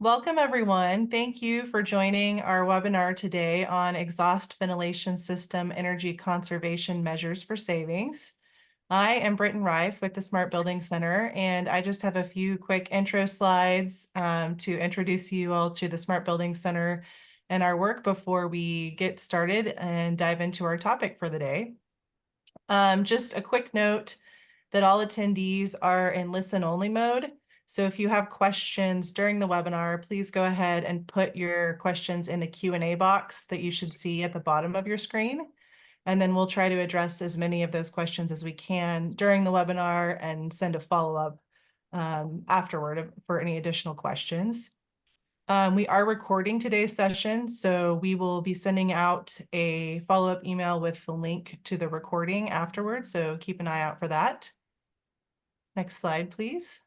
Welcome, everyone. Thank you for joining our webinar today on exhaust ventilation system energy conservation measures for savings. I am Britton Rife with the Smart Building Center, and I just have a few quick intro slides to introduce you all to the Smart Building Center and our work before we get started and dive into our topic for the day. Just a quick note that all attendees are in listen-only mode. So if you have questions during the webinar, please go ahead and put your questions in the Q&A box that you should see at the bottom of your screen. And then we'll try to address as many of those questions as we can during the webinar and send a follow-up afterward for any additional questions. We are recording today's session, so we will be sending out a follow-up email with the link to the recording afterwards, so keep an eye out for that. Next slide, please.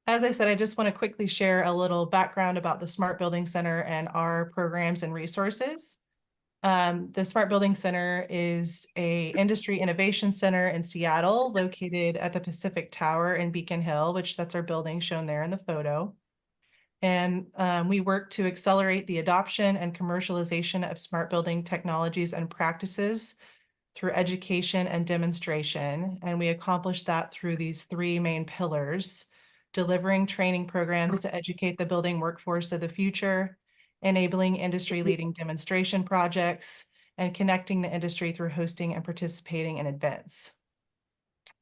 As I said, I just want to quickly share a little background about the Smart Building Center and our programs and resources. The Smart Building Center is an industry innovation center in Seattle, located at the Pacific Tower in Beacon Hill, which that's our building shown there in the photo. And we work to accelerate the adoption and commercialization of smart building technologies and practices through education and demonstration. And we accomplish that through these three main pillars: delivering training programs to educate the building workforce of the future, enabling industry-leading demonstration projects, and connecting the industry through hosting and participating in events.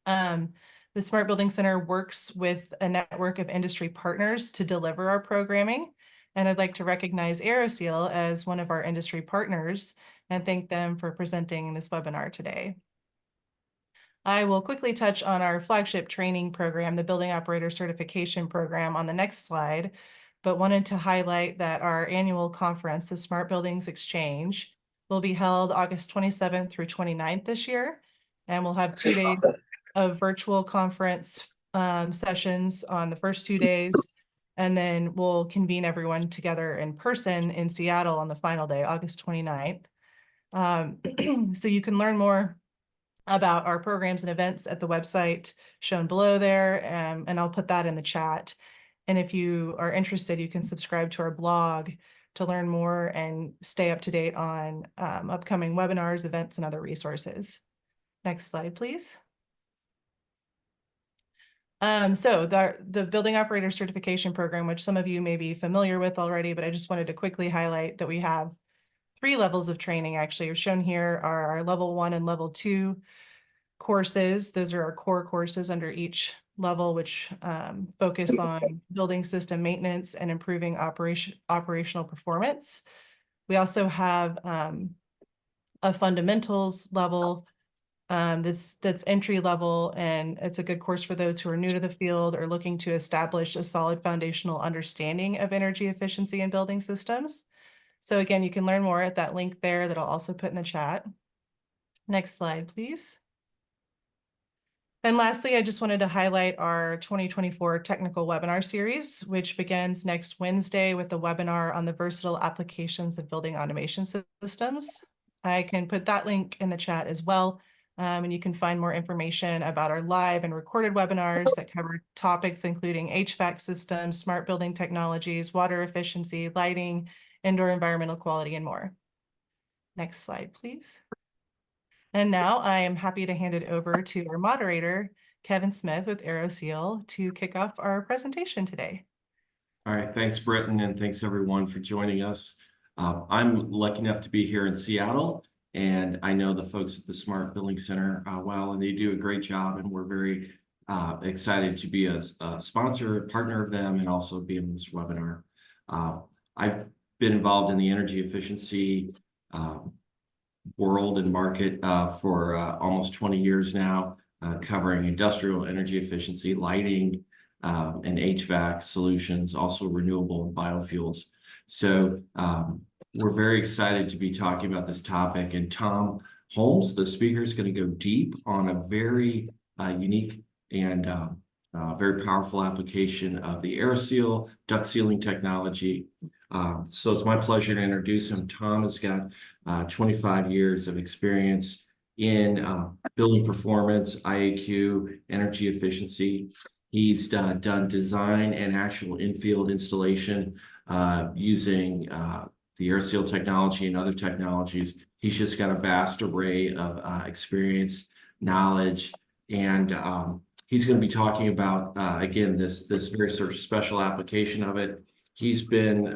The Smart Building Center works with a network of industry partners to deliver our programming, and I'd like to recognize Aeroseal as one of our industry partners and thank them for presenting this webinar today. I will quickly touch on our flagship training program, the Building Operator Certification Program, on the next slide, but wanted to highlight that our annual conference, the Smart Buildings Exchange, will be held August 27th through 29th this year, and we'll have 2 days of virtual conference sessions on the first 2 days, and then we'll convene everyone together in person in Seattle on the final day, August 29th. So you can learn more about our programs and events at the website shown below there, and I'll put that in the chat. And if you are interested, you can subscribe to our blog to learn more and stay up to date on upcoming webinars, events, and other resources. Next slide, please. So the Building Operator Certification Program, which some of you may be familiar with already, but I just wanted to quickly highlight that we have 3 levels of training. Actually, shown here are our level 1 and level 2 courses. Those are our core courses under each level, which focus on building system maintenance and improving operational performance. We also have a fundamentals level that's entry level, and it's a good course for those who are new to the field or looking to establish a solid foundational understanding of energy efficiency in building systems. So again, you can learn more at that link there that I'll also put in the chat. Next slide, please. And lastly, I just wanted to highlight our 2024 technical webinar series, which begins next Wednesday with the webinar on the versatile applications of building automation systems. I can put that link in the chat as well. And you can find more information about our live and recorded webinars that cover topics including HVAC systems, smart building technologies, water efficiency, lighting, indoor environmental quality, and more. Next slide, please. And now I am happy to hand it over to our moderator, Kevin Smith with Aeroseal, to kick off our presentation today. All right, thanks, Britton, and thanks everyone for joining us. I'm lucky enough to be here in Seattle, and I know the folks at the Smart Building Center well, and they do a great job, and we're very excited to be a sponsor, partner of them, and also be in this webinar. I've been involved in the energy efficiency world and market for almost 20 years now, covering industrial energy efficiency, lighting, and HVAC solutions, also renewable and biofuels. So we're very excited to be talking about this topic. And Tom Holmes, the speaker, is going to go deep on a very unique and very powerful application of the Aeroseal duct sealing technology. So it's my pleasure to introduce him. Tom has got 25 years of experience in building performance, IAQ, energy efficiency. He's done design and actual in-field installation using the Aeroseal technology and other technologies. He's just got a vast array of experience, knowledge, and he's going to be talking about again this very sort of special application of it. He's been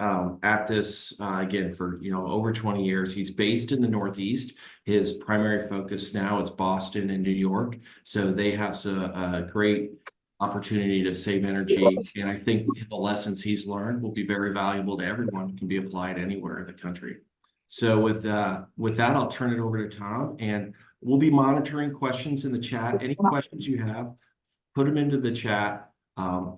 at this again for over 20 years. He's based in the Northeast. His primary focus now is Boston and New York, so they have a great opportunity to save energy. And I think the lessons he's learned will be very valuable to everyone, can be applied anywhere in the country. So with that, I'll turn it over to Tom, and we'll be monitoring questions in the chat. Any questions you have, put them into the chat.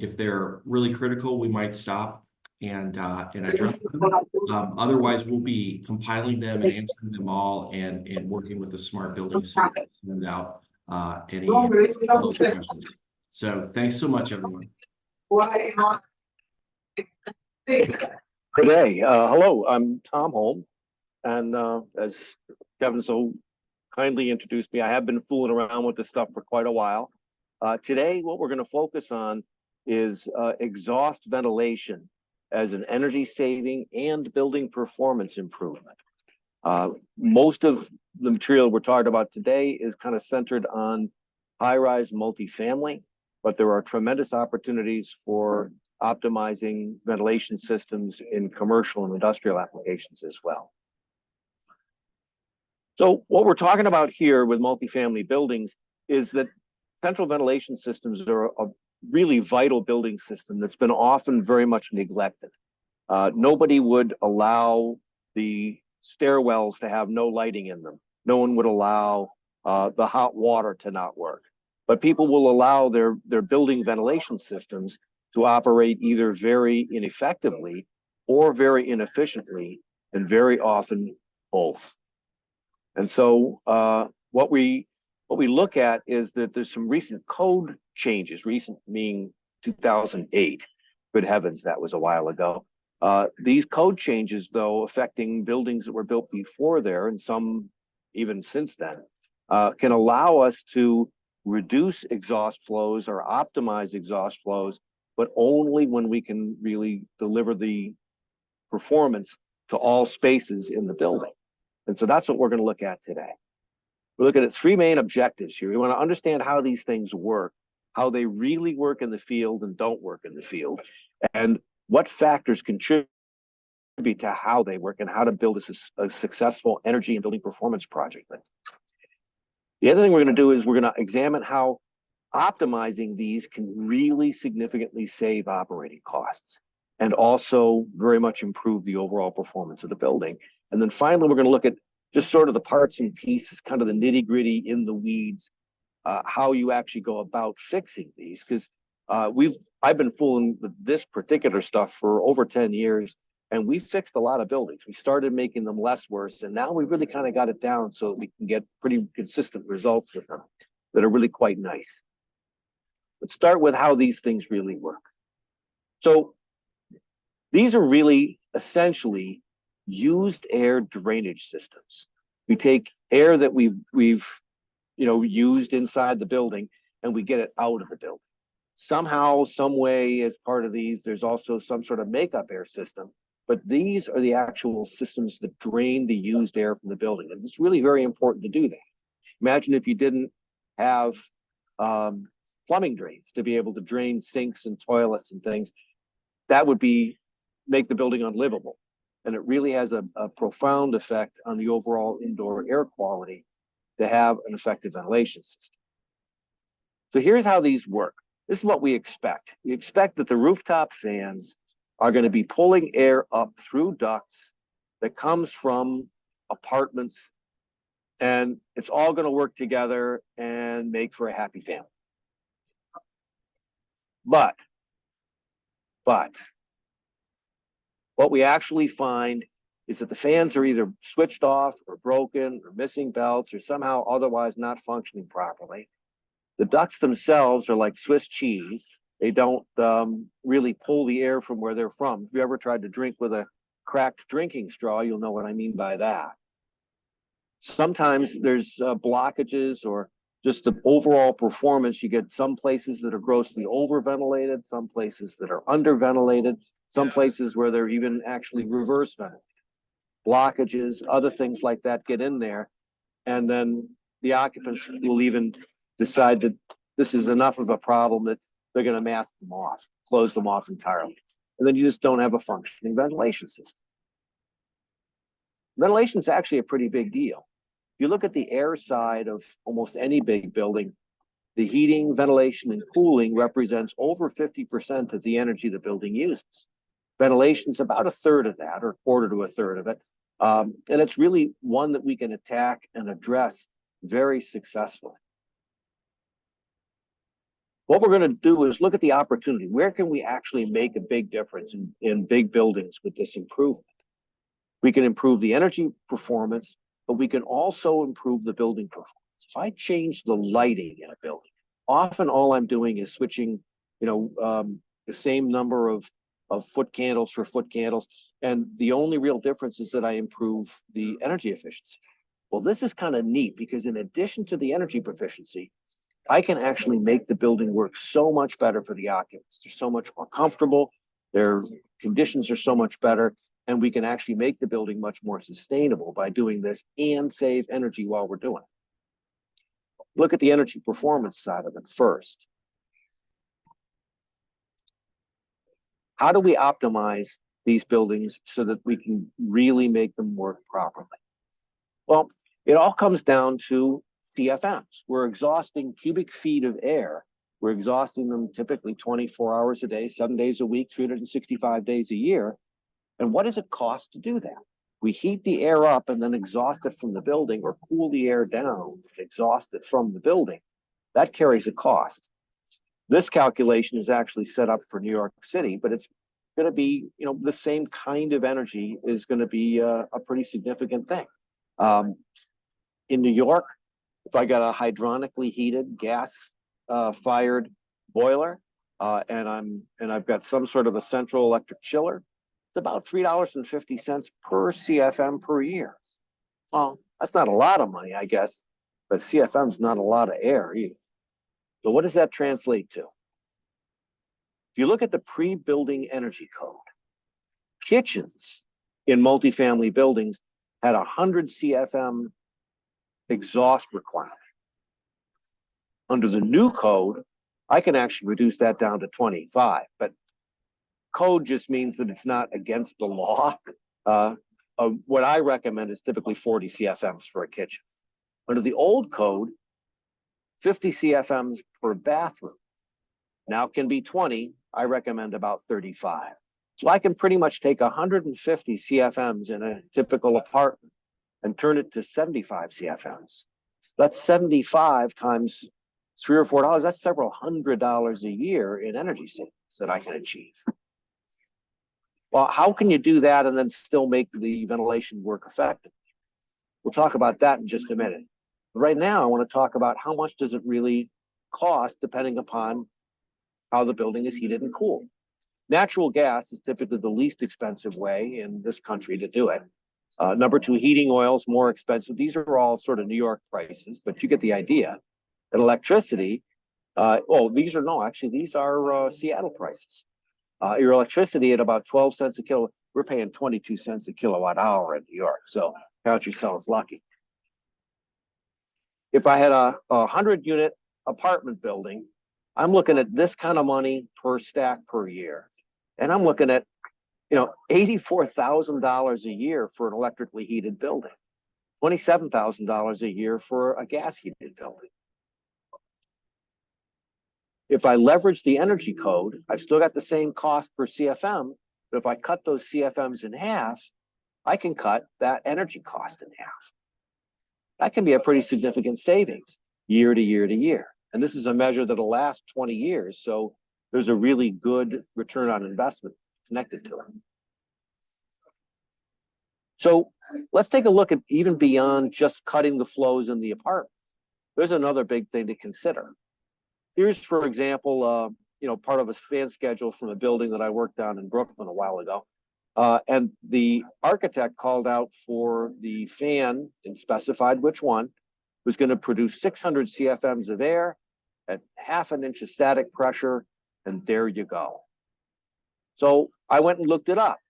If they're really critical, we might stop and address them. Otherwise, we'll be compiling them and answering them all and working with the smart building city to send out any questions. So thanks so much, everyone. Today, hello, I'm Tom Holmes, and as Kevin so kindly introduced me, I have been fooling around with this stuff for quite a while. Today, what we're going to focus on is exhaust ventilation as an energy saving and building performance improvement. Most of the material we're talking about today is kind of centered on high-rise multifamily, but there are tremendous opportunities for optimizing ventilation systems in commercial and industrial applications as well. So what we're talking about here with multifamily buildings is that central ventilation systems are a really vital building system that's been often very much neglected. Nobody would allow the stairwells to have no lighting in them. No one would allow the hot water to not work. But people will allow their building ventilation systems to operate either very ineffectively or very inefficiently, and very often both. And so what we look at is that there's some recent code changes, recent meaning 2008. Good heavens, that was a while ago. These code changes, though, affecting buildings that were built before there, and some even since then, can allow us to reduce exhaust flows or optimize exhaust flows, but only when we can really deliver the performance to all spaces in the building. And so that's what we're going to look at today. We're looking at three main objectives here. We want to understand how these things work, how they really work in the field and don't work in the field, and what factors contribute to how they work, and how to build a successful energy and building performance project. The other thing we're going to do is we're going to examine how optimizing these can really significantly save operating costs and also very much improve the overall performance of the building. And then finally, we're going to look at just sort of the parts and pieces, kind of the nitty-gritty in the weeds, how you actually go about fixing these. Because I've been fooling with this particular stuff for over 10 years, and we fixed a lot of buildings. We started making them less worse, and now we've really kind of got it down so we can get pretty consistent results with them that are really quite nice. Let's start with how these things really work. So these are really essentially used air drainage systems. We take air that we've used inside the building, and we get it out of the building. Somehow, some way, as part of these, there's also some sort of makeup air system. But these are the actual systems that drain the used air from the building. And it's really very important to do that. Imagine if you didn't have plumbing drains to be able to drain sinks and toilets and things. That would make the building unlivable. And it really has a profound effect on the overall indoor air quality to have an effective ventilation system. So here's how these work. This is what we expect. We expect that the rooftop fans are going to be pulling air up through ducts that comes from apartments, and it's all going to work together and make for a happy family. But what we actually find is that the fans are either switched off or broken or missing belts or somehow otherwise not functioning properly. The ducts themselves are like Swiss cheese. They don't really pull the air from where they're from. If you ever tried to drink with a cracked drinking straw, you'll know what I mean by that. Sometimes there's blockages or just the overall performance. You get some places that are grossly over ventilated, some places that are under ventilated, some places where they're even actually reverse ventilated. Blockages, other things like that get in there. And then the occupants will even decide that this is enough of a problem that they're going to mask them off, close them off entirely. And then you just don't have a functioning ventilation system. Ventilation is actually a pretty big deal. If you look at the air side of almost any big building, the heating, ventilation, and cooling represents over 50% of the energy the building uses. Ventilation is about a third of that, or a quarter to a third of it. And it's really one that we can attack and address very successfully. What we're going to do is look at the opportunity. Where can we actually make a big difference in big buildings with this improvement? We can improve the energy performance, but we can also improve the building performance. If I change the lighting in a building, often all I'm doing is switching, the same number of foot candles for foot candles. And the only real difference is that I improve the energy efficiency. Well, this is kind of neat because in addition to the energy proficiency, I can actually make the building work so much better for the occupants. They're so much more comfortable. Their conditions are so much better. And we can actually make the building much more sustainable by doing this and save energy while we're doing it. Look at the energy performance side of it first. How do we optimize these buildings so that we can really make them work properly? Well, it all comes down to CFMs. We're exhausting cubic feet of air. We're exhausting them typically 24 hours a day, 7 days a week, 365 days a year. And what does it cost to do that? We heat the air up and then exhaust it from the building, or cool the air down, exhaust it from the building. That carries a cost. This calculation is actually set up for New York City, but it's going to be, the same kind of energy is going to be a pretty significant thing. In New York, if I got a hydronically heated gas fired boiler, and I've got some sort of a central electric chiller, it's about $3.50 per CFM per year. Well, that's not a lot of money, I guess, but CFM is not a lot of air either. So what does that translate to? If you look at the pre-building energy code, kitchens in multifamily buildings had 100 CFM exhaust requirement. Under the new code, I can actually reduce that down to 25, but code just means that it's not against the law. What I recommend is typically 40 CFMs for a kitchen. Under the old code, 50 CFMs per bathroom. Now can be 20. I recommend about 35. So I can pretty much take 150 CFMs in a typical apartment and turn it to 75 CFMs. That's 75 times $3 or $4. That's several $100s a year in energy savings that I can achieve. Well, how can you do that and then still make the ventilation work effectively? We'll talk about that in just a minute. But right now, I want to talk about how much does it really cost depending upon how the building is heated and cooled. Natural gas is typically the least expensive way in this country to do it. Number two, heating oil is more expensive. These are all sort of New York prices, but you get the idea. And electricity, these are Seattle prices. Your electricity at about 12 cents a kilowatt, we're paying 22 cents a kilowatt hour in New York. So count yourselves lucky. If I had a 100-unit apartment building, I'm looking at this kind of money per stack per year. And I'm looking at, $84,000 a year for an electrically heated building, $27,000 a year for a gas heated building. If I leverage the energy code, I've still got the same cost per CFM, but if I cut those CFMs in half, I can cut that energy cost in half. That can be a pretty significant savings year to year to year. And this is a measure that'll last 20 years. So there's a really good return on investment connected to it. So let's take a look at even beyond just cutting the flows in the apartment. There's another big thing to consider. Here's, for example, part of a fan schedule from a building that I worked on in Brooklyn a while ago. And the architect called out for the fan and specified which one was going to produce 600 CFMs of air at 1/2 inch of static pressure, and there you go. So I went and looked it up,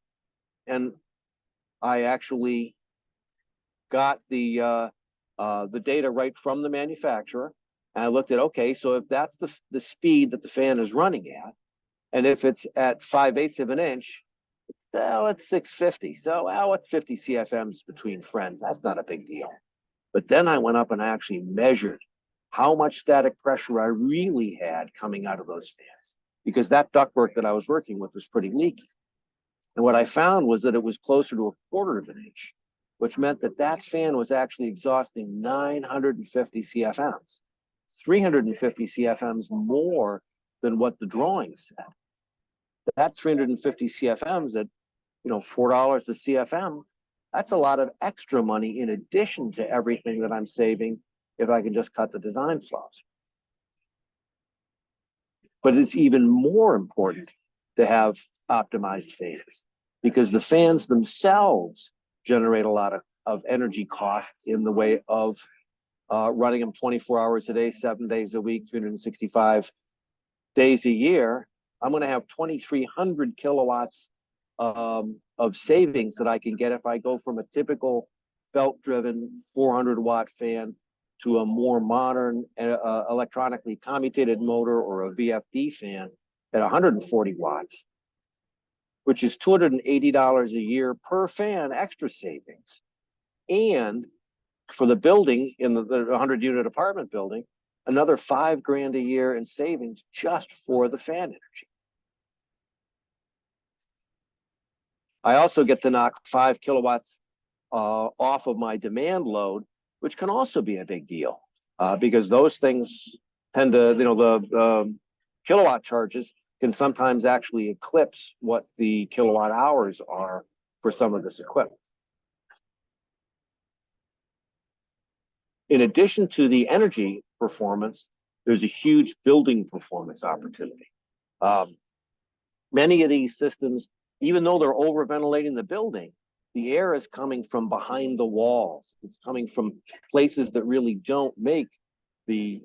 and I actually got the data right from the manufacturer. And I looked at, okay, so if that's the speed that the fan is running at, and if it's at 5/8 of an inch, well, it's 650. So, well, it's 50 CFMs between friends. That's not a big deal. But then I went up and I actually measured how much static pressure I really had coming out of those fans, because that ductwork that I was working with was pretty leaky. And what I found was that it was closer to 1/4 of an inch, which meant that that fan was actually exhausting 950 CFMs, 350 CFMs more than what the drawing said. That 350 CFMs at, $4 a CFM, that's a lot of extra money in addition to everything that I'm saving if I can just cut the design flaws. But it's even more important to have optimized fans, because the fans themselves generate a lot of energy costs in the way of running them 24 hours a day, 7 days a week, 365 days a year. I'm going to have 2,300 kilowatts of savings that I can get if I go from a typical belt-driven 400-watt fan to a more modern electronically commutated motor or a VFD fan at 140 watts, which is $280 a year per fan extra savings. And for the building, in the 100-unit apartment building, another $5,000 a year in savings just for the fan energy. I also get to knock 5 kilowatts off of my demand load, which can also be a big deal because those things tend to, the kilowatt charges can sometimes actually eclipse what the kilowatt hours are for some of this equipment. In addition to the energy performance, there's a huge building performance opportunity. Many of these systems, even though they're over ventilating the building, the air is coming from behind the walls. It's coming from places that really don't make the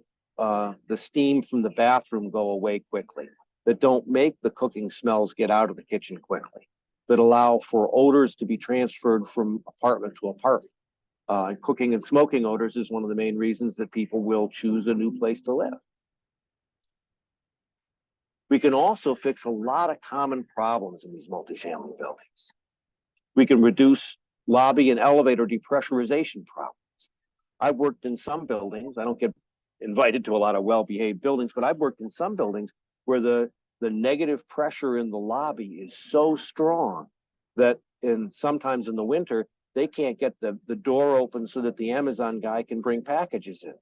steam from the bathroom go away quickly, that don't make the cooking smells get out of the kitchen quickly, that allow for odors to be transferred from apartment to apartment. Cooking and smoking odors is one of the main reasons that people will choose a new place to live. We can also fix a lot of common problems in these multifamily buildings. We can reduce lobby and elevator depressurization problems. I've worked in some buildings, I don't get invited to a lot of well-behaved buildings, but I've worked in some buildings where the negative pressure in the lobby is so strong that sometimes in the winter, they can't get the door open so that the Amazon guy can bring packages in.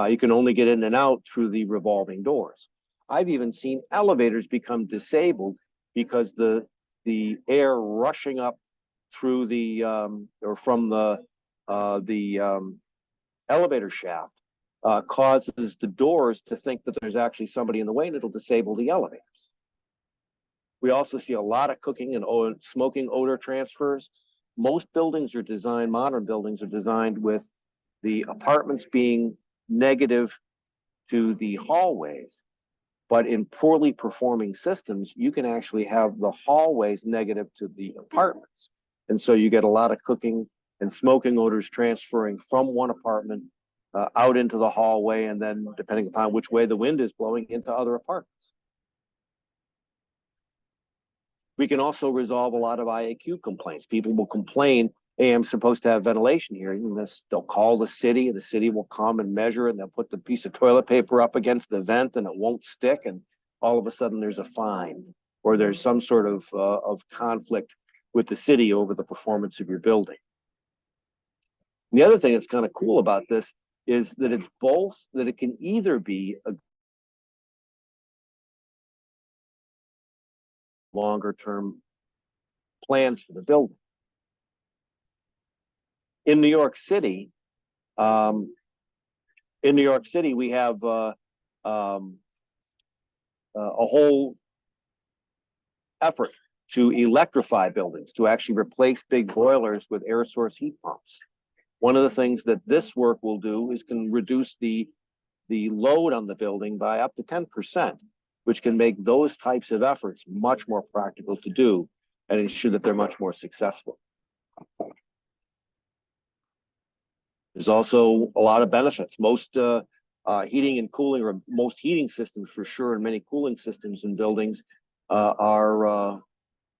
You can only get in and out through the revolving doors. I've even seen elevators become disabled because the air rushing up through the or from the elevator shaft causes the doors to think that there's actually somebody in the way, and it'll disable the elevators. We also see a lot of cooking and smoking odor transfers. Most buildings are designed, modern buildings are designed with the apartments being negative to the hallways. But in poorly performing systems, you can actually have the hallways negative to the apartments. And so you get a lot of cooking and smoking odors transferring from one apartment out into the hallway, and then depending upon which way the wind is blowing, into other apartments. We can also resolve a lot of IAQ complaints. People will complain, hey, I'm supposed to have ventilation here. And they'll call the city, and the city will come and measure, and they'll put the piece of toilet paper up against the vent, and it won't stick. And all of a sudden there's a fine, or there's some sort of conflict with the city over the performance of your building. And the other thing that's kind of cool about this is that it's both, that it can either be a longer term plans for the building. In New York City, we have a whole effort to electrify buildings, to actually replace big boilers with air source heat pumps. One of the things that this work will do is can reduce the load on the building by up to 10%, which can make those types of efforts much more practical to do and ensure that they're much more successful. There's also a lot of benefits. Most heating and cooling, or most heating systems for sure, and many cooling systems in buildings are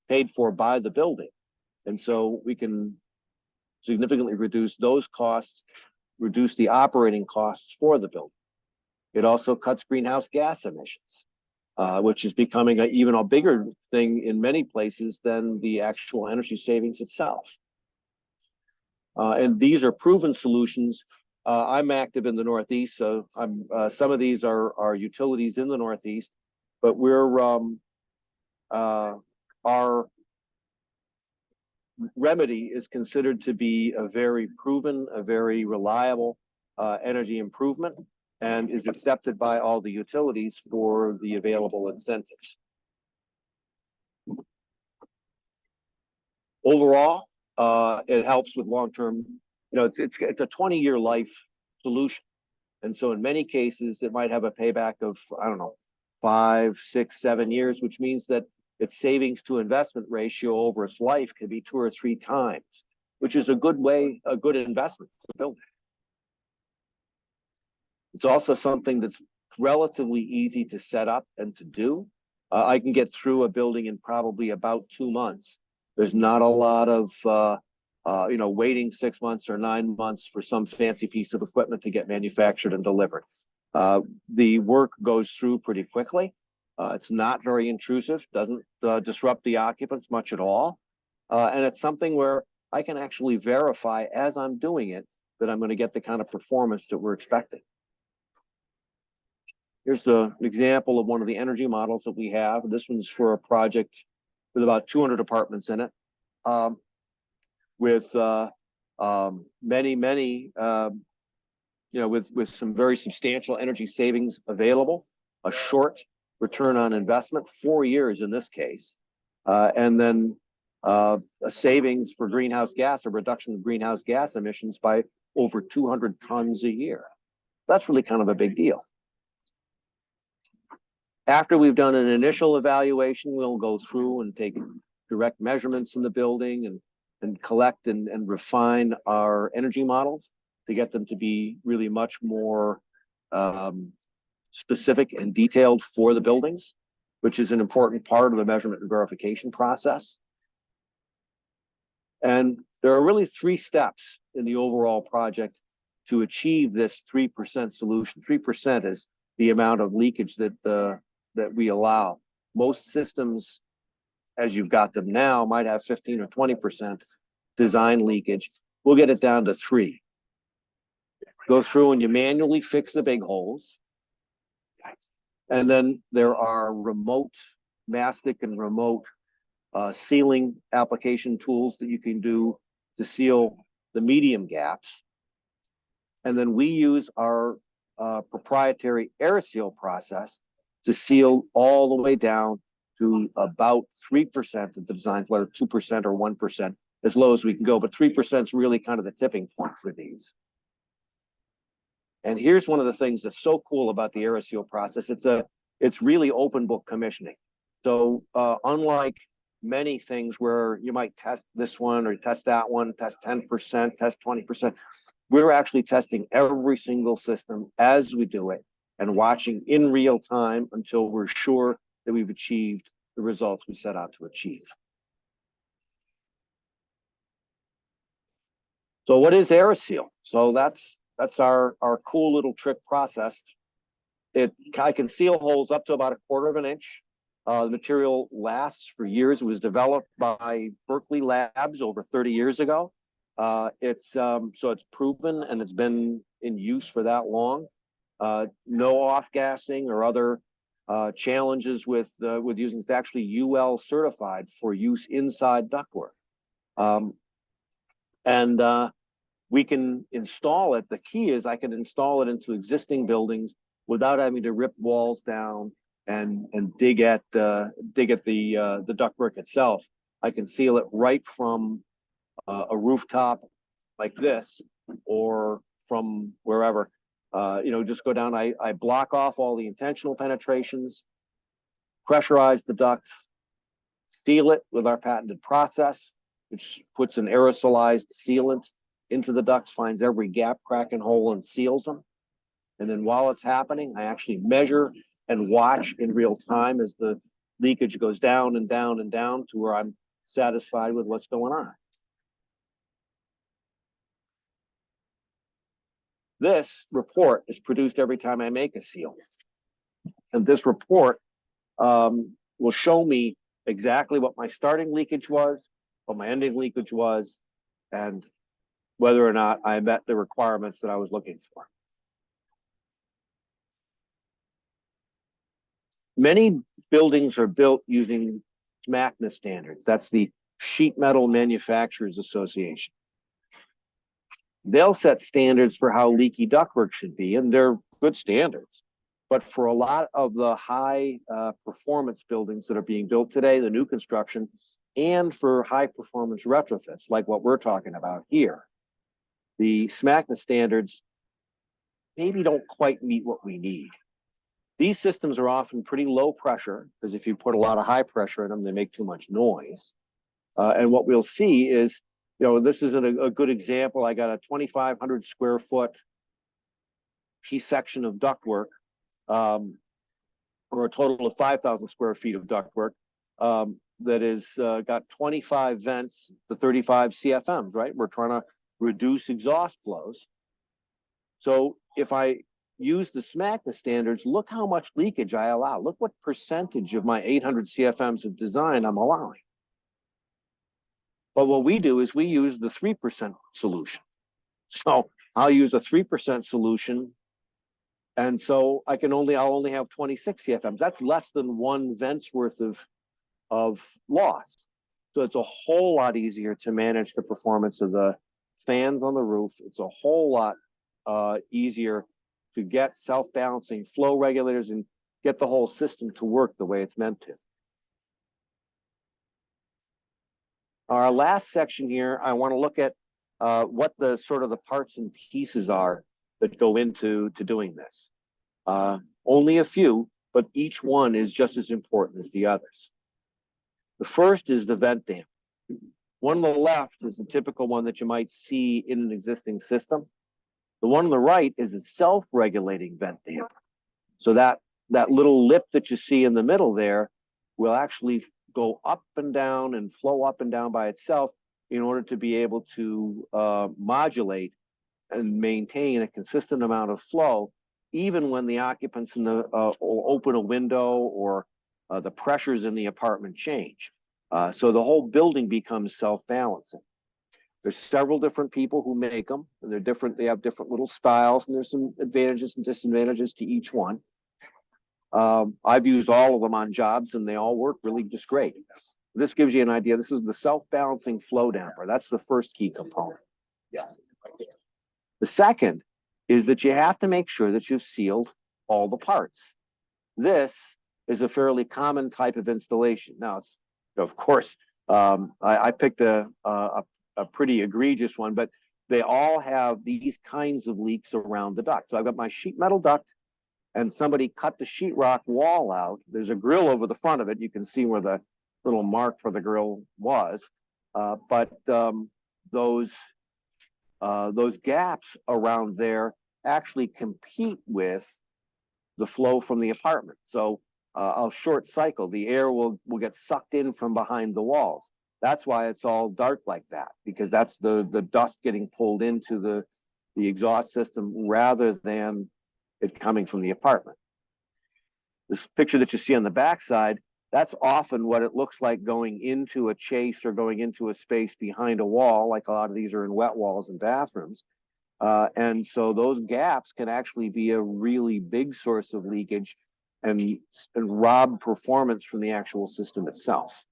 paid for by the building. And so we can significantly reduce those costs, reduce the operating costs for the building. It also cuts greenhouse gas emissions, which is becoming even a bigger thing in many places than the actual energy savings itself. And these are proven solutions. I'm active in the Northeast, so some of these are utilities in the Northeast, but our remedy is considered to be a very proven, a very reliable energy improvement, and is accepted by all the utilities for the available incentives. Overall, it helps with long-term, it's a 20-year life solution. And so in many cases, it might have a payback of, I don't know, 5, 6, 7 years, which means that its savings to investment ratio over its life can be 2 or 3 times, which is a good investment for the building. It's also something that's relatively easy to set up and to do. I can get through a building in probably about 2 months. There's not a lot of waiting 6 months or 9 months for some fancy piece of equipment to get manufactured and delivered. The work goes through pretty quickly. It's not very intrusive, doesn't disrupt the occupants much at all. And it's something where I can actually verify as I'm doing it that I'm going to get the kind of performance that we're expecting. Here's an example of one of the energy models that we have. This one's for a project with about 200 apartments in it, with many, with some very substantial energy savings available, a short return on investment, 4 years in this case, and then a savings for greenhouse gas, a reduction of greenhouse gas emissions by over 200 tons a year. That's really kind of a big deal. After we've done an initial evaluation, we'll go through and take direct measurements in the building and collect and refine our energy models to get them to be really much more specific and detailed for the buildings, which is an important part of the measurement and verification process. And there are really 3 steps in the overall project to achieve this 3% solution. 3% is the amount of leakage that we allow. Most systems, as you've got them now, might have 15 or 20% design leakage. We'll get it down to 3. Go through and you manually fix the big holes. And then there are remote mastic and remote sealing application tools that you can do to seal the medium gaps. And then we use our proprietary Aeroseal process to seal all the way down to about 3% of the design floor, 2% or 1%, as low as we can go. But 3% is really kind of the tipping point for these. And here's one of the things that's so cool about the Aeroseal process. It's really open book commissioning. So unlike many things where you might test this one or test that one, test 10%, test 20%, we're actually testing every single system as we do it and watching in real time until we're sure that we've achieved the results we set out to achieve. So what is Aeroseal? So that's our cool little trick process. I can seal holes up to about 1/4 inch. The material lasts for years. It was developed by Berkeley Labs over 30 years ago. So it's proven and it's been in use for that long. No off-gassing or other challenges with using. It's actually UL certified for use inside ductwork. We can install it. The key is I can install it into existing buildings without having to rip walls down and dig at the ductwork itself. I can seal it right from a rooftop like this, or from wherever. Just go down. I block off all the intentional penetrations, pressurize the ducts, seal it with our patented process, which puts an aerosolized sealant into the ducts, finds every gap, crack, and hole, and seals them. And then while it's happening, I actually measure and watch in real time as the leakage goes down and down and down to where I'm satisfied with what's going on. This report is produced every time I make a seal. And this report will show me exactly what my starting leakage was, what my ending leakage was, and whether or not I met the requirements that I was looking for. Many buildings are built using SMACNA standards. That's the Sheet Metal Manufacturers Association. They'll set standards for how leaky ductwork should be, and they're good standards. But for a lot of the high performance buildings that are being built today, the new construction, and for high performance retrofits, like what we're talking about here, the SMACNA standards maybe don't quite meet what we need. These systems are often pretty low pressure, because if you put a lot of high pressure in them, they make too much noise. And what we'll see is, this is a good example. I got a 2,500 square foot piece section of ductwork, or a total of 5,000 square feet of ductwork, that is got 25 vents to 35 CFMs, right? We're trying to reduce exhaust flows. So if I use the SMACNA standards, look how much leakage I allow. Look what percentage of my 800 CFMs of design I'm allowing. But what we do is we use the 3% solution. So I'll use a 3% solution. And so I'll only have 26 CFMs. That's less than one vent's worth of loss. So it's a whole lot easier to manage the performance of the fans on the roof. It's a whole lot easier to get self-balancing flow regulators and get the whole system to work the way it's meant to. Our last section here, I want to look at what the sort of the parts and pieces are that go into doing this. Only a few, but each one is just as important as the others. The first is the vent damper. One on the left is the typical one that you might see in an existing system. The one on the right is a self-regulating vent damper. So that little lip that you see in the middle there will actually go up and down and flow up and down by itself in order to be able to modulate and maintain a consistent amount of flow, even when the occupants in the will open a window or the pressures in the apartment change. So the whole building becomes self-balancing. There's several different people who make them, and they're different. They have different little styles, and there's some advantages and disadvantages to each one. I've used all of them on jobs, and they all work really just great. This gives you an idea. This is the self-balancing flow damper. That's the first key component. Yeah. The second is that you have to make sure that you've sealed all the parts. This is a fairly common type of installation. Now, it's, of course, I picked a pretty egregious one, but they all have these kinds of leaks around the duct. So I've got my sheet metal duct, and somebody cut the sheetrock wall out. There's a grill over the front of it. You can see where the little mark for the grill was. But those gaps around there actually compete with the flow from the apartment. So I'll short cycle. The air will get sucked in from behind the walls. That's why it's all dark like that, because that's the dust getting pulled into the exhaust system rather than it coming from the apartment. This picture that you see on the backside, that's often what it looks like going into a chase or going into a space behind a wall, like a lot of these are in wet walls and bathrooms. And so those gaps can actually be a really big source of leakage and rob performance from the actual system itself.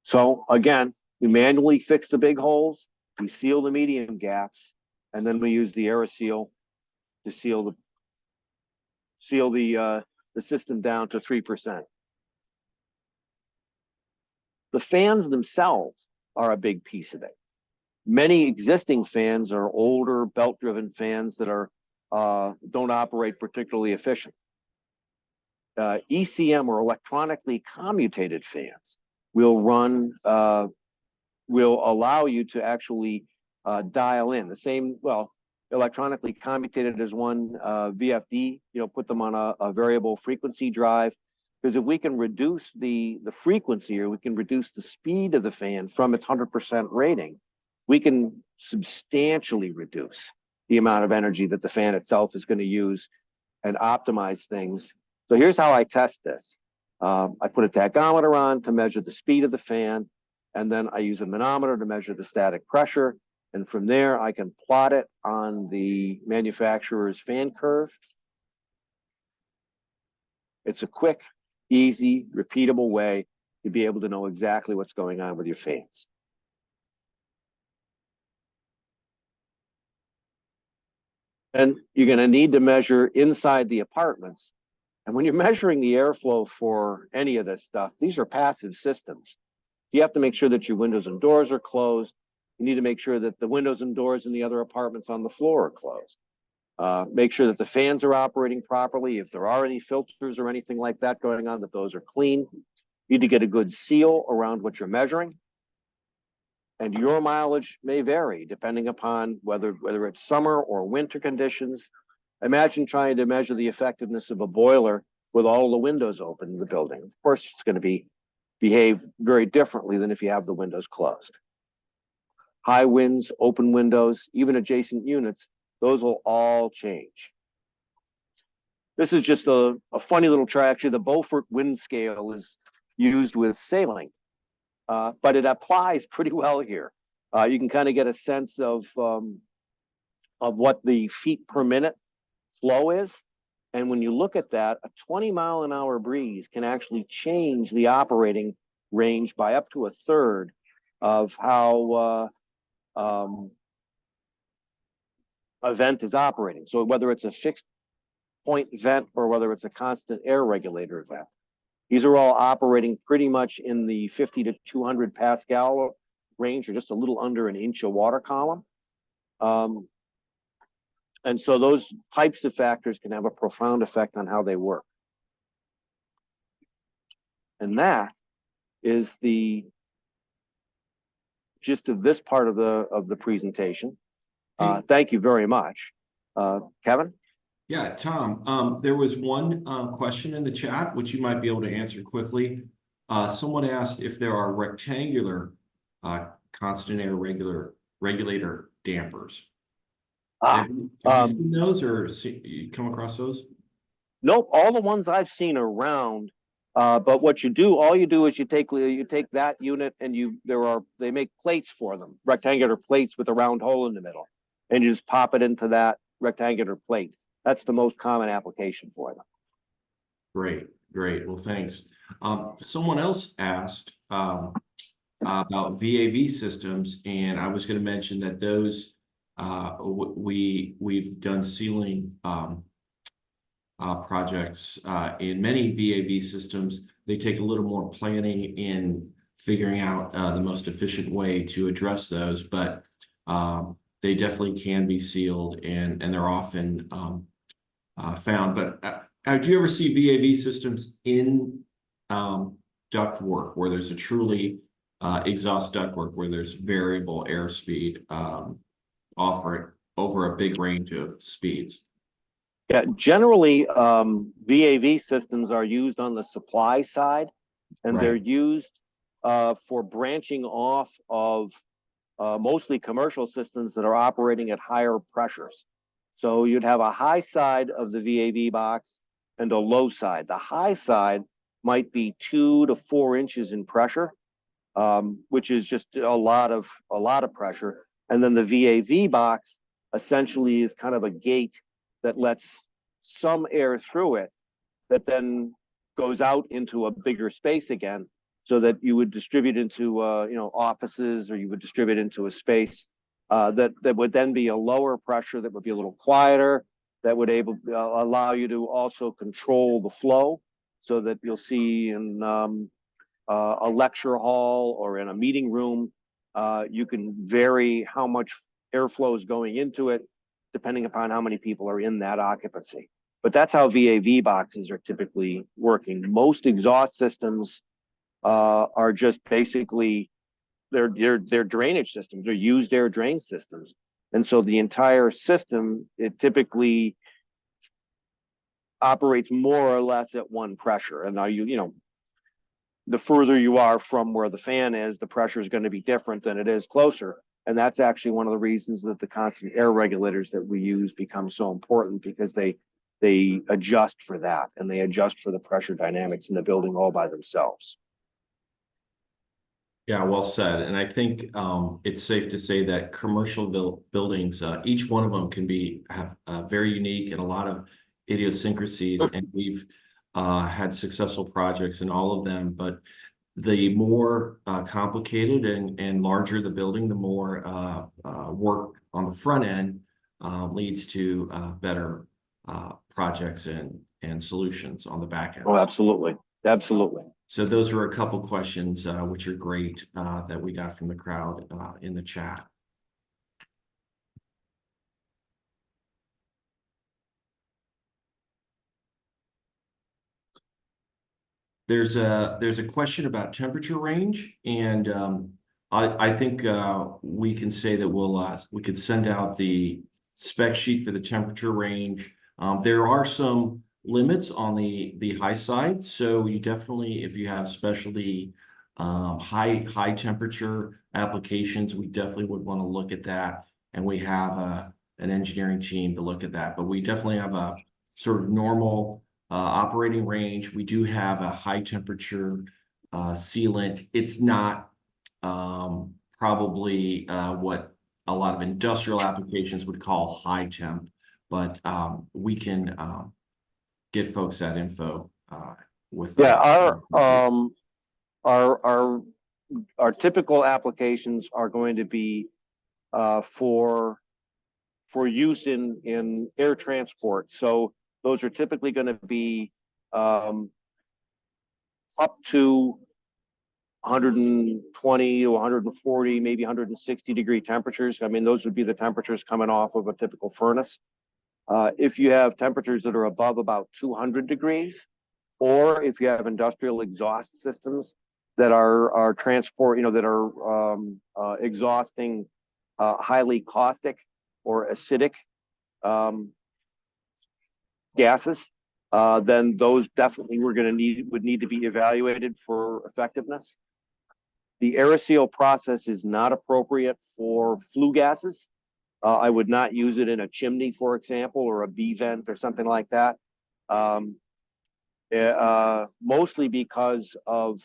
So again, we manually fix the big holes, we seal the medium gaps, and then we use the Aeroseal to seal the system down to 3%. The fans themselves are a big piece of it. Many existing fans are older belt-driven fans that are don't operate particularly efficient. ECM, or electronically commutated fans, will allow you to actually dial in the same, well, electronically commutated as one VFD, put them on a variable frequency drive. Because if we can reduce the frequency, or we can reduce the speed of the fan from its 100% rating, we can substantially reduce the amount of energy that the fan itself is going to use and optimize things. So here's how I test this. I put a tachometer on to measure the speed of the fan, and then I use a manometer to measure the static pressure. And from there, I can plot it on the manufacturer's fan curve. It's a quick, easy, repeatable way to be able to know exactly what's going on with your fans. And you're going to need to measure inside the apartments. And when you're measuring the airflow for any of this stuff, these are passive systems. You have to make sure that your windows and doors are closed. You need to make sure that the windows and doors in the other apartments on the floor are closed. Make sure that the fans are operating properly. If there are any filters or anything like that going on, that those are clean. You need to get a good seal around what you're measuring. And your mileage may vary depending upon whether it's summer or winter conditions. Imagine trying to measure the effectiveness of a boiler with all the windows open in the building. Of course, it's going to behave very differently than if you have the windows closed. High winds, open windows, even adjacent units, those will all change. This is just a funny little chart. Actually, the Beaufort wind scale is used with sailing, but it applies pretty well here. You can kind of get a sense of what the feet per minute flow is. And when you look at that, a 20-mile-an-hour breeze can actually change the operating range by up to a third of how a vent is operating. So whether it's a fixed point vent or whether it's a constant air regulator vent, these are all operating pretty much in the 50 to 200 Pascal range, or just a little under an inch of water column. And so those types of factors can have a profound effect on how they work. And that is the gist of this part of the presentation. Thank you very much. Kevin? Yeah, Tom, there was one question in the chat, which you might be able to answer quickly. Someone asked if there are rectangular constant air regulator dampers. Have you seen those, or you come across those? Nope, all the ones I've seen around. But what you do, all you do is you take that unit and they make plates for them, rectangular plates with a round hole in the middle, and you just pop it into that rectangular plate. That's the most common application for them. Great. Well, thanks. Someone else asked about VAV systems, and I was going to mention that those we've done sealing projects in many VAV systems. They take a little more planning in figuring out the most efficient way to address those, but they definitely can be sealed, and they're often found. But do you ever see VAV systems in duct work where there's a truly exhaust duct work where there's variable airspeed offered over a big range of speeds? Yeah, generally, VAV systems are used on the supply side, and they're used for branching off of mostly commercial systems that are operating at higher pressures. So you'd have a high side of the VAV box and a low side. The high side might be 2 to 4 inches in pressure, which is just a lot of pressure. And then the VAV box essentially is kind of a gate that lets some air through it that then goes out into a bigger space again, so that you would distribute into offices, or you would distribute into a space that would then be a lower pressure that would be a little quieter, that would allow you to also control the flow, so that you'll see in a lecture hall or in a meeting room, you can vary how much airflow is going into it, depending upon how many people are in that occupancy. But that's how VAV boxes are typically working. Most exhaust systems are just basically they're drainage systems. They're used air drain systems, and so the entire system, it typically operates more or less at one pressure. And now the further you are from where the fan is, the pressure is going to be different than it is closer. And that's actually one of the reasons that the constant air regulators that we use become so important, because they adjust for that, and they adjust for the pressure dynamics in the building all by themselves. Yeah, well said. And I think it's safe to say that commercial buildings, each one of them can have very unique and a lot of idiosyncrasies. And we've had successful projects in all of them. But the more complicated and larger the building, the more work on the front end leads to better projects and solutions on the back end. Oh, absolutely. Absolutely. So those were a couple questions, which are great, that we got from the crowd in the chat. There's a question about temperature range, and I think we can say that we could send out the spec sheet for the temperature range. There are some limits on the high side, so you definitely, if you have specialty high temperature applications, we definitely would want to look at that, and we have an engineering team to look at that. But we definitely have a sort of normal operating range. We do have a high temperature sealant. It's not probably what a lot of industrial applications would call high temp, but we can get folks that info with our typical applications are going to be for use in air transport. So those are typically going to be up to 120 to 140, maybe 160 degree temperatures. I mean, those would be the temperatures coming off of a typical furnace. If you have temperatures that are above about 200 degrees, or if you have industrial exhaust systems that are exhausting highly caustic or acidic gases, then those definitely would need to be evaluated for effectiveness. The Aeroseal process is not appropriate for flue gases. I would not use it in a chimney, for example, or a B vent or something like that. Mostly because of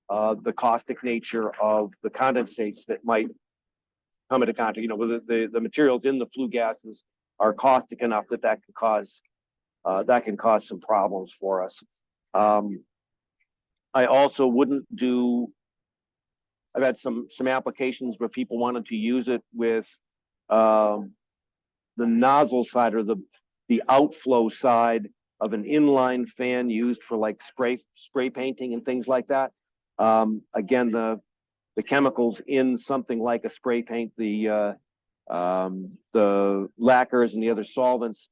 the caustic nature of the condensates that might come into contact. The materials in the flue gases are caustic enough that can cause some problems for us. I also wouldn't do. I've had some applications where people wanted to use it with the nozzle side or the outflow side of an inline fan used for like spray painting and things like that. Again, the chemicals in something like a spray paint, the lacquers and the other solvents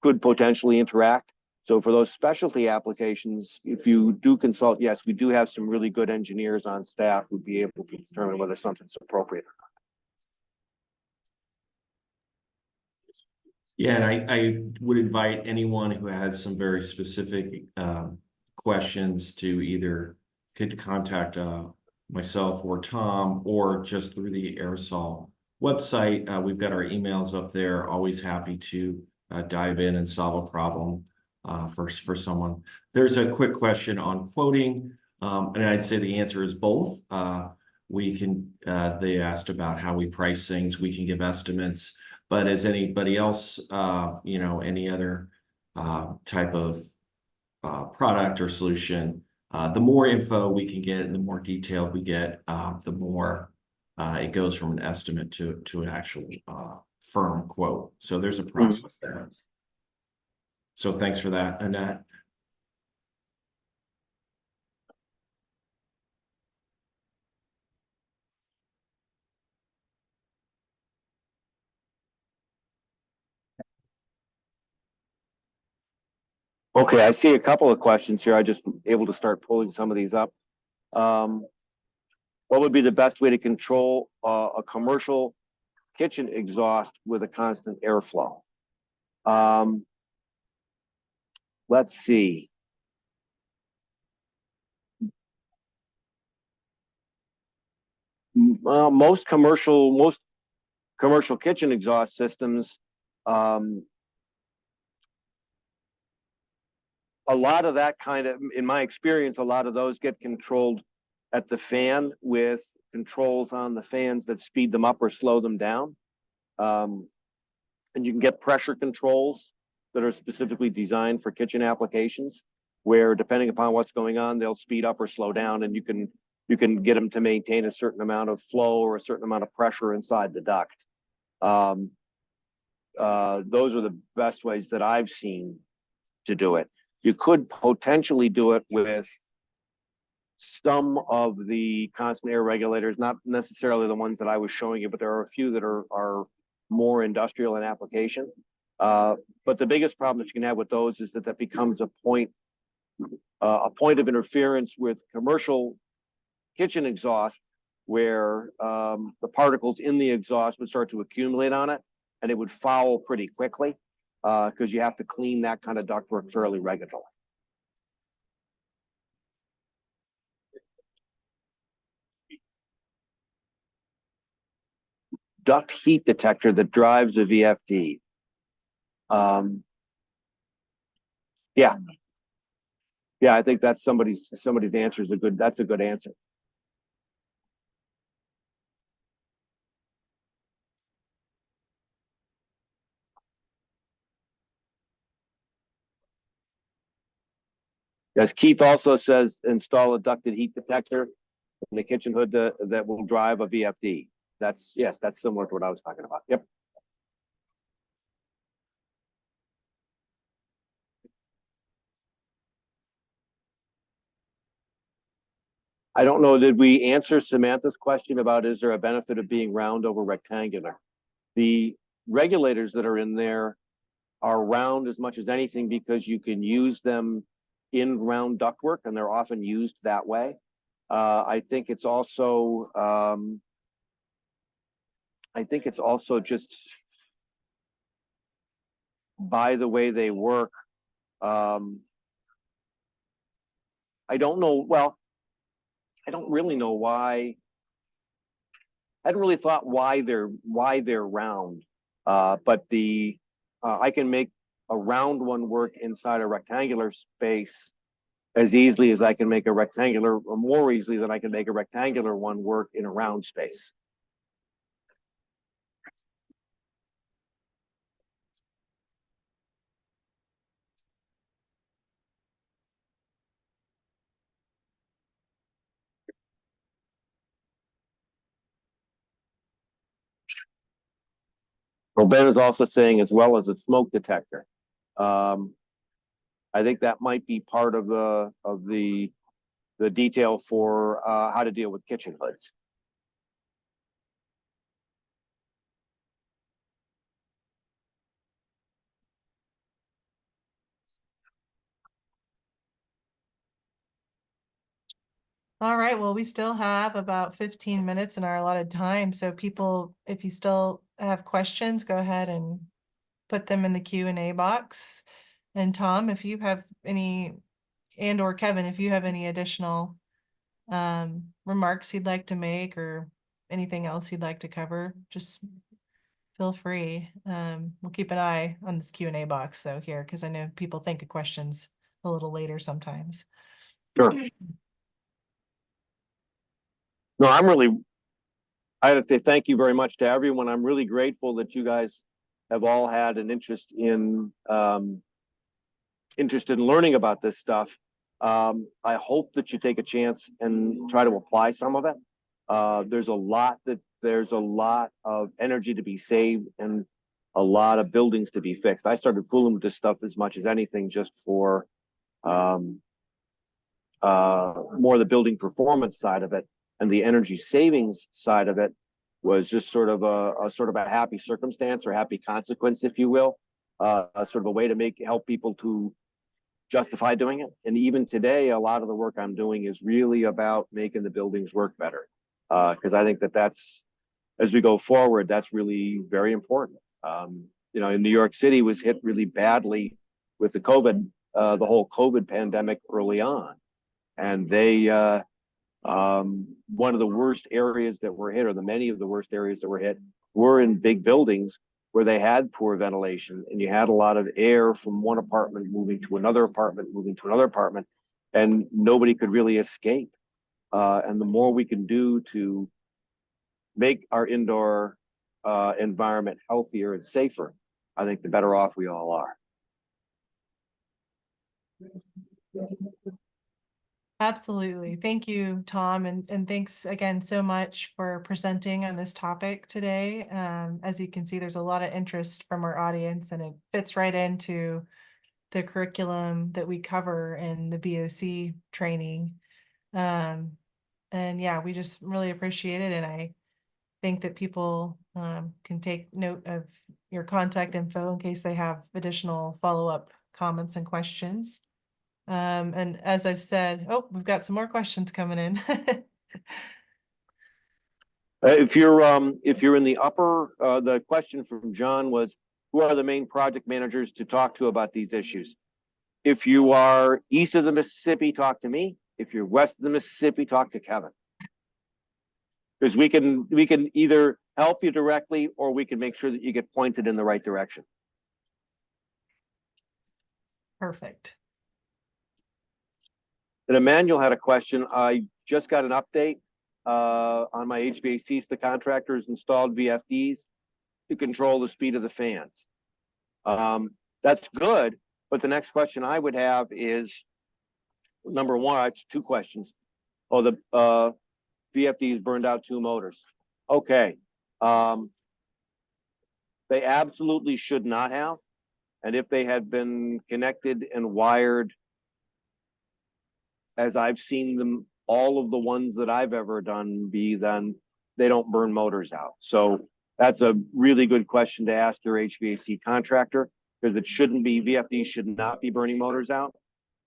could potentially interact. So for those specialty applications, if you do consult, yes, we do have some really good engineers on staff who'd be able to determine whether something's appropriate or not. Yeah, and I would invite anyone who has some very specific questions to either could contact myself or Tom, or just through the Aerosol website. We've got our emails up there. Always happy to dive in and solve a problem for someone. There's a quick question on quoting, and I'd say the answer is both. They asked about how we price things. We can give estimates, but as anybody else, any other type of product or solution, the more info we can get and the more detailed we get, the more it goes from an estimate to an actual firm quote. So there's a process there. So thanks for that, Annette. Okay, I see a couple of questions here. I just able to start pulling some of these up. What would be the best way to control a commercial kitchen exhaust with a constant airflow? Let's see. Most commercial kitchen exhaust systems, a lot of that kind of, in my experience, a lot of those get controlled at the fan with controls on the fans that speed them up or slow them down. And you can get pressure controls that are specifically designed for kitchen applications, where depending upon what's going on, they'll speed up or slow down, and you can get them to maintain a certain amount of flow or a certain amount of pressure inside the duct. Those are the best ways that I've seen to do it. You could potentially do it with some of the constant air regulators, not necessarily the ones that I was showing you, but there are a few that are more industrial in application. But the biggest problem that you can have with those is that becomes a point of interference with commercial kitchen exhaust, where the particles in the exhaust would start to accumulate on it, and it would foul pretty quickly, because you have to clean that kind of ductwork fairly regularly. Duct heat detector that drives a VFD. Yeah. Yeah, I think that's somebody's answer is that's a good answer. As Keith also says, install a ducted heat detector in the kitchen hood that will drive a VFD. Yes, that's similar to what I was talking about. Yep. I don't know, did we answer Samantha's question about is there a benefit of being round over rectangular? The regulators that are in there are round as much as anything because you can use them in round ductwork, and they're often used that way. I think it's also just by the way they work. I don't know. Well, I don't really know why. I hadn't really thought why they're round. But I can make a round one work inside a rectangular space as easily as I can make a rectangular, or more easily than I can make a rectangular one work in a round space. Well, Ben is also saying, as well as a smoke detector. I think that might be part of the detail for how to deal with kitchen hoods. All right, well, we still have about 15 minutes in our allotted time. So people, if you still have questions, go ahead and put them in the Q&A box. And Tom, if you have any, and or Kevin, if you have any additional remarks you'd like to make or anything else you'd like to cover, just feel free. We'll keep an eye on this Q&A box though here, because I know people think of questions a little later sometimes. Sure. No, I have to say thank you very much to everyone. I'm really grateful that you guys have all had an interest in learning about this stuff. I hope that you take a chance and try to apply some of it. There's a lot that there's a lot of energy to be saved and a lot of buildings to be fixed. I started fooling with this stuff as much as anything, just for more the building performance side of it, and the energy savings side of it was just sort of a happy circumstance or happy consequence, if you will, sort of a way to help people to justify doing it. And even today, a lot of the work I'm doing is really about making the buildings work better, because I think that's, as we go forward, that's really very important. You know, in New York City was hit really badly with the whole COVID pandemic early on. And one of the worst areas that were hit, or many of the worst areas that were hit, were in big buildings where they had poor ventilation, and you had a lot of air from one apartment moving to another apartment, and nobody could really escape. And the more we can do to make our indoor environment healthier and safer, I think the better off we all are. Absolutely. Thank you, Tom. And thanks again so much for presenting on this topic today. As you can see, there's a lot of interest from our audience, and it fits right into the curriculum that we cover in the BOC training. And yeah, we just really appreciate it. And I think that people can take note of your contact info in case they have additional follow-up comments and questions. And as I've said, oh, we've got some more questions coming in. If you're in the upper, the question from John was, who are the main project managers to talk to about these issues? If you are east of the Mississippi, talk to me. If you're west of the Mississippi, talk to Kevin. Because we can either help you directly, or we can make sure that you get pointed in the right direction. Perfect. And Emmanuel had a question. I just got an update on my HVACs. The contractors installed VFDs to control the speed of the fans. That's good, but the next question I would have is, number one, it's two questions. Oh, the VFDs burned out 2 motors. Okay. They absolutely should not have. And if they had been connected and wired as I've seen them, all of the ones that I've ever done then they don't burn motors out. So that's a really good question to ask your HVAC contractor, because it shouldn't be, VFDs should not be burning motors out.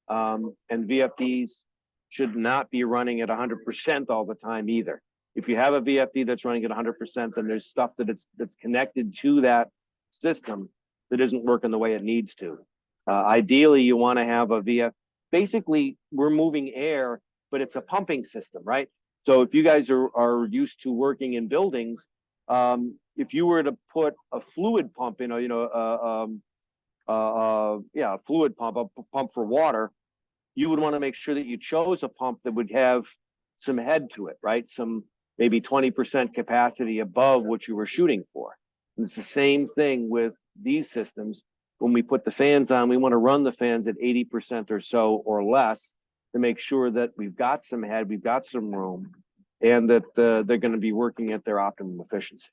And VFDs should not be running at 100% all the time either. If you have a VFD that's running at 100%, then there's stuff that's connected to that system that isn't working the way it needs to. Ideally, you want to have a VFD. Basically, we're moving air, but it's a pumping system, right? So if you guys are used to working in buildings, if you were to put a fluid pump in, a fluid pump, a pump for water, you would want to make sure that you chose a pump that would have some head to it, right? Some maybe 20% capacity above what you were shooting for. And it's the same thing with these systems. When we put the fans on, we want to run the fans at 80% or so or less to make sure that we've got some head, we've got some room, and that they're going to be working at their optimum efficiency.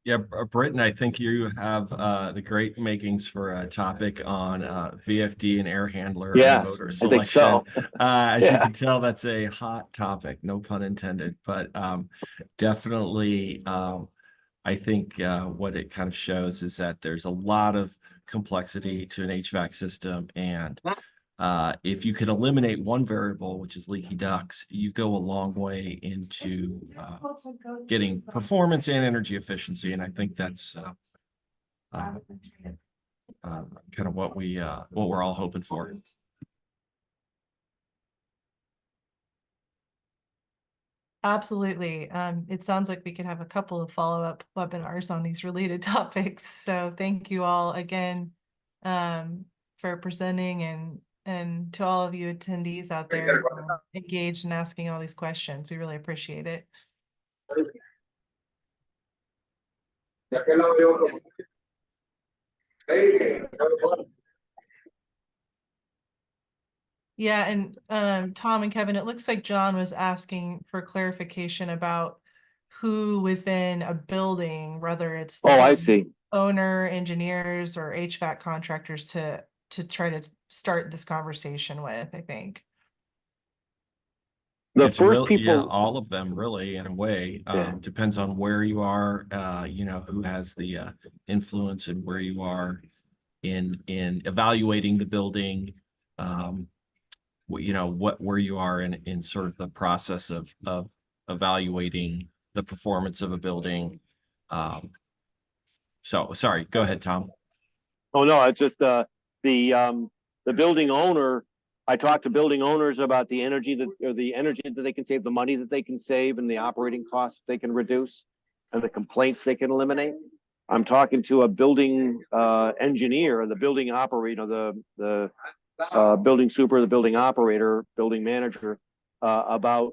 Yeah, Britton, I think you have the great makings for a topic on VFD and air handler and motor selection. I think so. As you can tell, that's a hot topic, no pun intended, but definitely I think what it kind of shows is that there's a lot of complexity to an HVAC system, and if you can eliminate one variable, which is leaky ducts, you go a long way into getting performance and energy efficiency. And I think that's kind of what we're all hoping for. Absolutely. It sounds like we could have a couple of follow-up webinars on these related topics. So thank you all again for presenting, and to all of you attendees out there engaged in asking all these questions. We really appreciate it. Yeah, and Tom and Kevin, it looks like John was asking for clarification about who within a building, whether it's the Oh, I building see. owner, engineers, or HVAC contractors to try to start this conversation with, I think. The It's first real, yeah, people, all of them really, in a way. Yeah. Depends on where you are, you know, who has the influence and where you are in evaluating the building. You know, where you are in sort of the process of evaluating the performance of a building. So sorry, go ahead, Tom. oh no, it's just the building owner. I talked to building owners about the energy that they can save, the money that they can save, and the operating costs they can reduce, and the complaints they can eliminate. I'm talking to a building engineer, the building operator, the building super, the building operator, building manager, about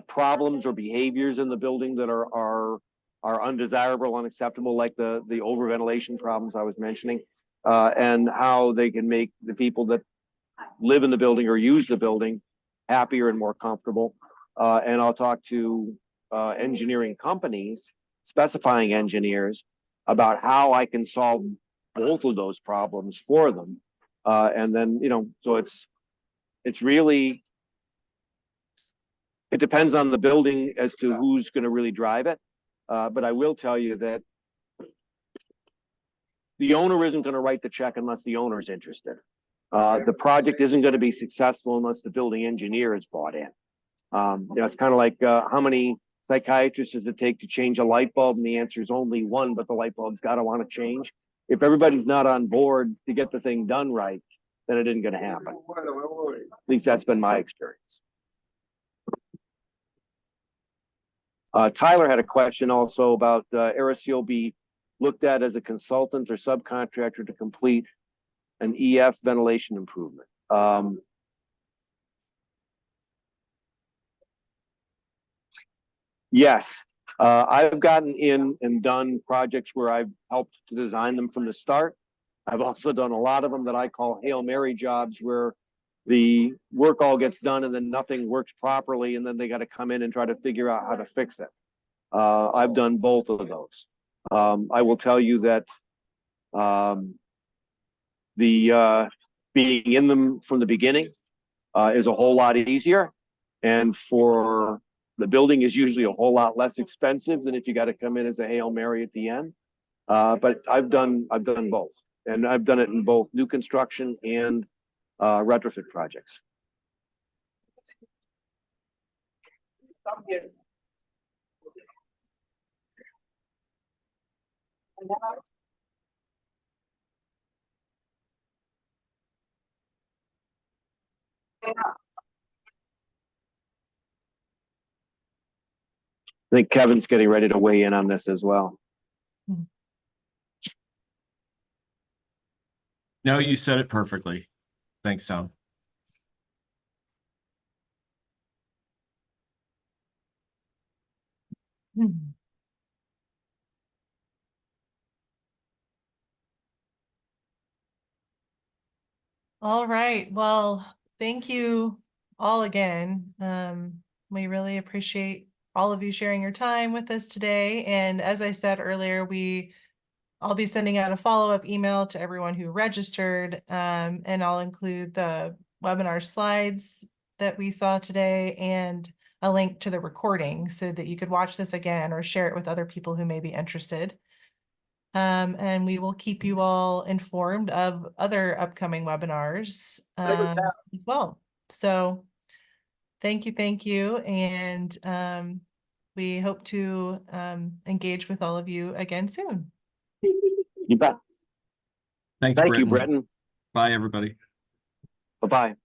problems or behaviors in the building that are undesirable, unacceptable, like the overventilation problems I was mentioning, and how they can make the people that live in the building or use the building happier and more comfortable. And I'll talk to engineering companies, specifying engineers, about how I can solve both of those problems for them. And then, you know, so it's really, it depends on the building as to who's going to really drive it. But I will tell you that the owner isn't going to write the check unless the owner is interested. The project isn't going to be successful unless the building engineer is bought in. You know, it's kind of like how many psychiatrists does it take to change a light bulb? And the answer is only one, but the light bulb's got to want to change. If everybody's not on board to get the thing done right, then it isn't going to happen. At least that's been my experience. Tyler had a question also about Aeroseal be looked at as a consultant or subcontractor to complete an EF ventilation improvement. Yes, I've gotten in and done projects where I've helped to design them from the start. I've also done a lot of them that I call Hail Mary jobs, where the work all gets done and then nothing works properly, and then they got to come in and try to figure out how to fix it. I've done both of those. I will tell you that being in them from the beginning is a whole lot easier, and for the building is usually a whole lot less expensive than if you got to come in as a Hail Mary at the end. But I've done both, and I've done it in both new construction and retrofit projects. I think Kevin's getting ready to weigh in on this as well. No, you said it perfectly. Thanks, Tom. All right. Well, thank you all again. We really appreciate all of you sharing your time with us today. And as I said earlier, I'll be sending out a follow-up email to everyone who registered, and I'll include the webinar slides that we saw today and a link to the recording so that you could watch this again or share it with other people who may be interested. And we will keep you all informed of other upcoming webinars as well. So thank you. And we hope to engage with all of you again soon. You bet. Thanks, Thank you, Britton. Britton. Bye, everybody. Bye-bye.